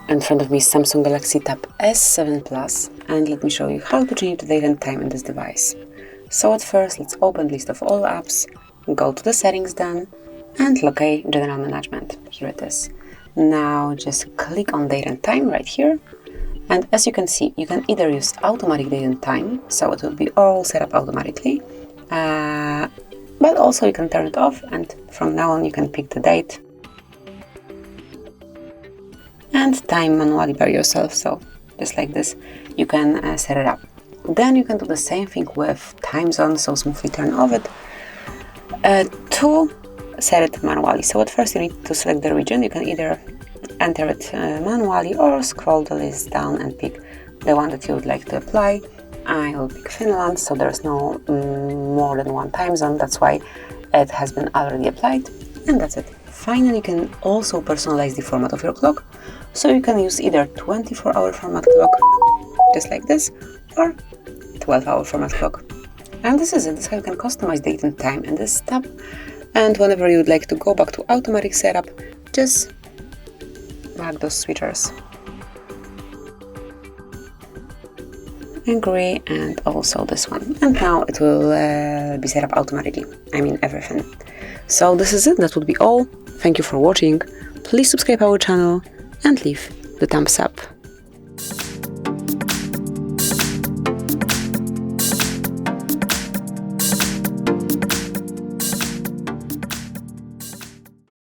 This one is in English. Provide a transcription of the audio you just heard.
In front of me is Samsung Galaxy Tab S7 Plus, and let me show you how to change the date and time in this device. So at first, let's open list of all apps, go to the settings then, and locate general management. Here it is. Now just click on date and time right here. And as you can see, you can either use automatic date and time, so it will be all set up automatically, but also you can turn it off, and from now on you can pick the date and time manually by yourself. So just like this, you can set it up. Then you can do the same thing with time zone, so smoothly turn off it to set it manually. So at first you need to select the region. You can either enter it manually or scroll the list down and pick the one that you would like to apply. I will pick Finland, so there's no more than one time zone, that's why it has been already applied, and that's it. Finally, you can also personalize the format of your clock, so you can use either 24-hour format clock, just like this, or 12-hour format clock. And this is it. This is how you can customize date and time in this tab. And whenever you would like to go back to automatic setup, just mark those switchers. Agree, and also this one. And now it will be set up automatically. I mean everything. So this is it. That would be all. Thank you for watching. Please subscribe our channel and leave the thumbs up.